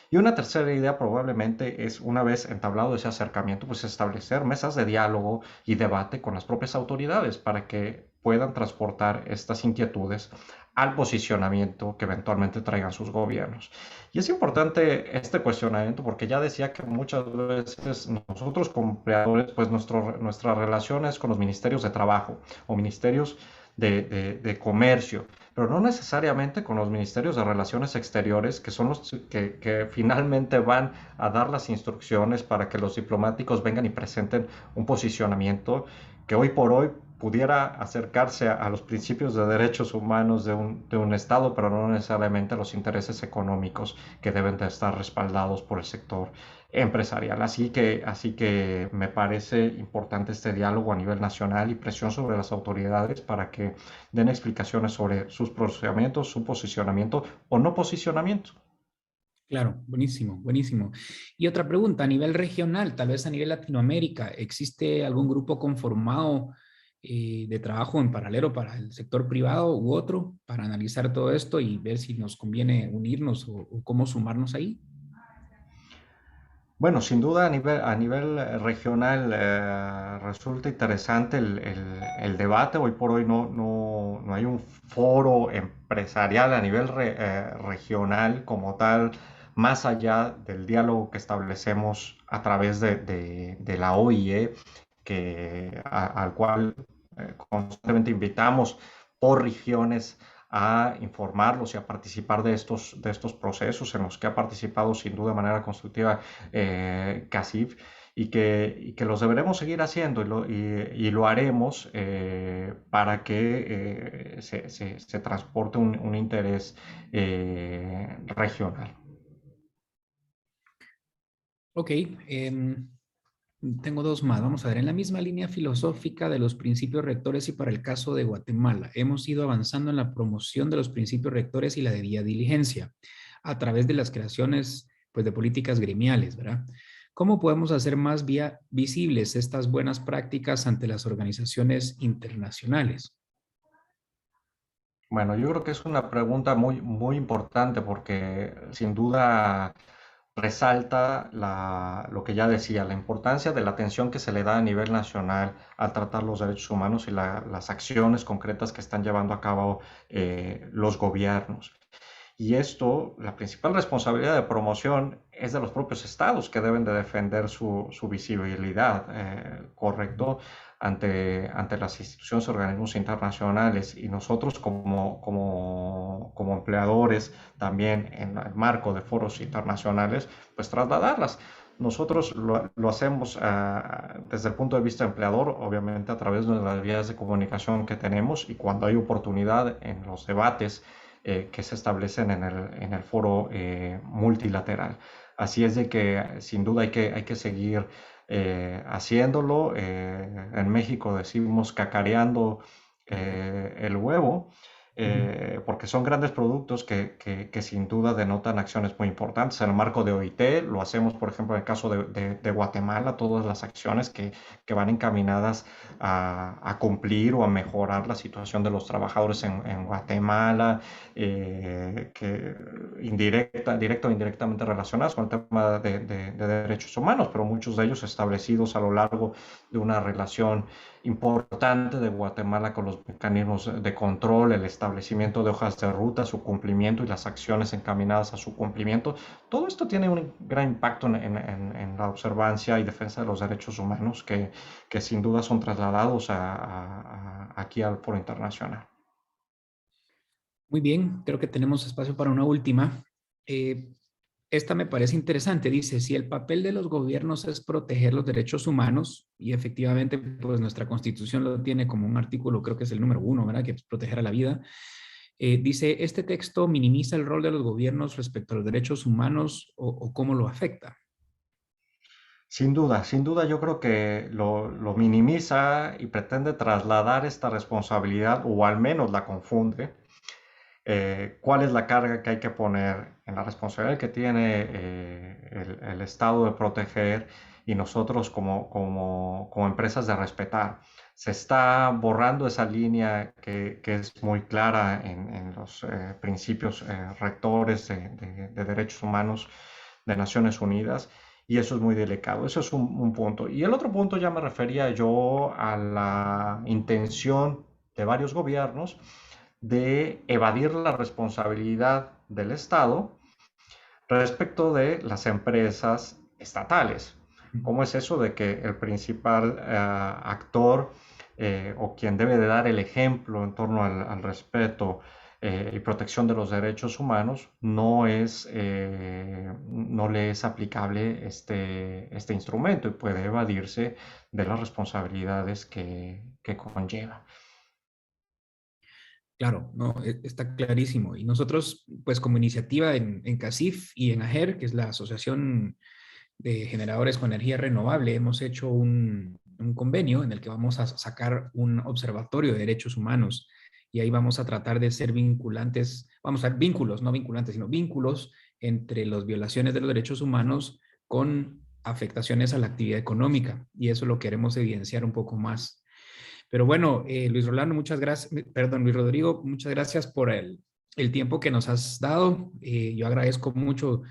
Y una tercera idea probablemente es, una vez entablado ese acercamiento, pues establecer mesas de diálogo y debate con las propias autoridades para que puedan transportar estas inquietudes al posicionamiento que eventualmente traigan sus gobiernos. Y es importante este cuestionamiento porque ya decía que muchas veces nosotros como empleadores, pues nuestra relación es con los ministerios de trabajo o ministerios de comercio, pero no necesariamente con los ministerios de Relaciones Exteriores, que son los que finalmente van a dar las instrucciones para que los diplomáticos vengan y presenten un posicionamiento que hoy por hoy pudiera acercarse a los principios de derechos humanos de un Estado, pero no necesariamente a los intereses económicos que deben de estar respaldados por el sector empresarial. Así que me parece importante este diálogo a nivel nacional y presión sobre las autoridades para que den explicaciones sobre sus procedimientos, su posicionamiento o no posicionamiento. Claro, buenísimo, buenísimo. Y otra pregunta, a nivel regional, tal vez a nivel Latinoamérica, ¿existe algún grupo conformado de trabajo en paralelo para el sector privado u otro para analizar todo esto y ver si nos conviene unirnos o cómo sumarnos ahí? Bueno, sin duda a nivel regional resulta interesante el debate. Hoy por hoy no hay un foro empresarial a nivel regional como tal, más allá del diálogo que establecemos a través de la OIE, al cual constantemente invitamos por regiones a informarlos y a participar de estos procesos en los que ha participado sin duda de manera constructiva CACIF y que los deberemos seguir haciendo y lo haremos para que se transporte un interés regional. Ok, tengo dos más. Vamos a ver, en la misma línea filosófica de los principios rectores y para el caso de Guatemala, hemos ido avanzando en la promoción de los principios rectores y la debida diligencia a través de las creaciones, pues, de políticas gremiales, ¿verdad? ¿Cómo podemos hacer más visibles estas buenas prácticas ante las organizaciones internacionales? Bueno, yo creo que es una pregunta muy importante porque sin duda resalta lo que ya decía, la importancia de la atención que se le da a nivel nacional al tratar los derechos humanos y las acciones concretas que están llevando a cabo los gobiernos. Y esto, la principal responsabilidad de promoción es de los propios estados que deben de defender su visibilidad, correcto, ante las instituciones y organismos internacionales. Y nosotros como empleadores, también en el marco de foros internacionales, pues trasladarlas. Nosotros lo hacemos desde el punto de vista empleador, obviamente a través de las vías de comunicación que tenemos y cuando hay oportunidad en los debates que se establecen en el foro multilateral. Así es de que sin duda hay que seguir haciéndolo. En México decimos cacareando el huevo, porque son grandes productos que sin duda denotan acciones muy importantes. En el marco de OIT lo hacemos, por ejemplo, en el caso de Guatemala, todas las acciones que van encaminadas a cumplir o a mejorar la situación de los trabajadores en Guatemala, que directa o indirectamente relacionadas con el tema de derechos humanos, pero muchos de ellos establecidos a lo largo de una relación importante de Guatemala con los mecanismos de control, el establecimiento de hojas de ruta, su cumplimiento y las acciones encaminadas a su cumplimiento. Todo esto tiene un gran impacto en la observancia y defensa de los derechos humanos que sin duda son trasladados aquí al foro internacional. Muy bien, creo que tenemos espacio para una última. Eh, Esta me parece interesante. Dice, si el papel de los gobiernos es proteger los derechos humanos, y efectivamente, pues nuestra Constitución lo tiene como un artículo, creo que es el número 1, ¿verdad? Que es proteger a la vida. Dice, ¿este texto minimiza el rol de los gobiernos respecto a los derechos humanos o cómo lo afecta? Sin duda yo creo que lo minimiza y pretende trasladar esta responsabilidad o al menos la confunde. ¿Cuál es la carga que hay que poner en la responsabilidad que tiene el Estado de proteger y nosotros como empresas de respetar? Se está borrando esa línea que es muy clara en los principios rectores de derechos humanos de Naciones Unidas y eso es muy delicado. Eso es un punto. Y el otro punto ya me refería yo a la intención de varios gobiernos de evadir la responsabilidad del Estado respecto de las empresas estatales. ¿Cómo es eso de que el principal actor o quien debe de dar el ejemplo en torno al respeto y protección de los derechos humanos no le es aplicable este instrumento y puede evadirse de las responsabilidades que conlleva? Claro, no, está clarísimo. Y nosotros, pues como iniciativa en CACIF y en AGER, que es la Asociación de Generadores con Energía Renovable, hemos hecho un convenio en el que vamos a sacar un observatorio de derechos humanos y ahí vamos a tratar de ser vinculantes, vamos a ser vínculos, no vinculantes, sino vínculos entre las violaciones de los derechos humanos con afectaciones a la actividad económica y eso lo queremos evidenciar un poco más. Pero bueno, Luis Rolando, muchas gracias, perdón, Luis Rodrigo, muchas gracias por el tiempo que nos has dado. Yo agradezco mucho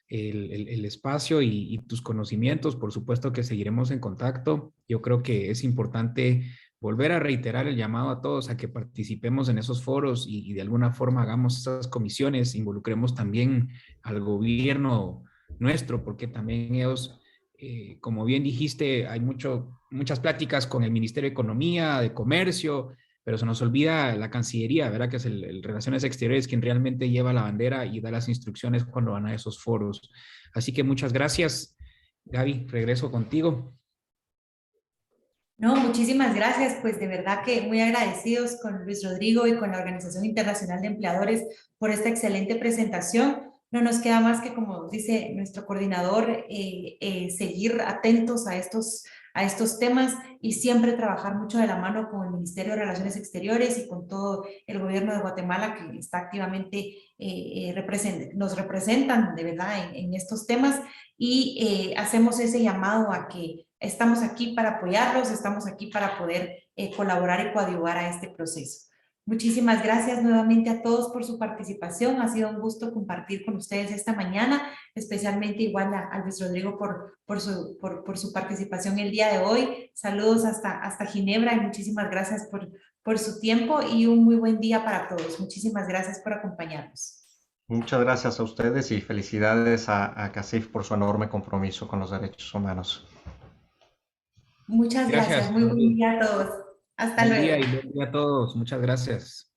el espacio y tus conocimientos. Por supuesto que seguiremos en contacto. Yo creo que es importante volver a reiterar el llamado a todos a que participemos en esos foros y de alguna forma hagamos esas comisiones, involucremos también al gobierno nuestro, porque también ellos como bien dijiste, hay muchas pláticas con el Ministerio de Economía, de Comercio, pero se nos olvida la Cancillería, ¿verdad? Que es el Relaciones Exteriores quien realmente lleva la bandera y da las instrucciones cuando van a esos foros. Así que muchas gracias. Gaby, regreso contigo. No, muchísimas gracias. Pues de verdad que muy agradecidos con Luis Rodrigo y con la Organización Internacional de Empleadores por esta excelente presentación. No nos queda más que, como dice nuestro coordinador, seguir atentos a estos temas y siempre trabajar mucho de la mano con el Ministerio de Relaciones Exteriores y con todo el gobierno de Guatemala que está activamente, nos representan de verdad en estos temas y hacemos ese llamado a que estamos aquí para apoyarlos, estamos aquí para poder colaborar y coadyuvar a este proceso. Muchísimas gracias nuevamente a todos por su participación. Ha sido un gusto compartir con ustedes esta mañana, especialmente igual a Luis Rodrigo por su participación el día de hoy. Saludos hasta Ginebra y muchísimas gracias por su tiempo y un muy buen día para todos. Muchísimas gracias por acompañarnos. Muchas gracias a ustedes y felicidades a CACIF por su enorme compromiso con los derechos humanos. Muchas gracias. Gracias. Muy buen día a todos. Hasta Buen luego. día y buen día a todos. Muchas gracias.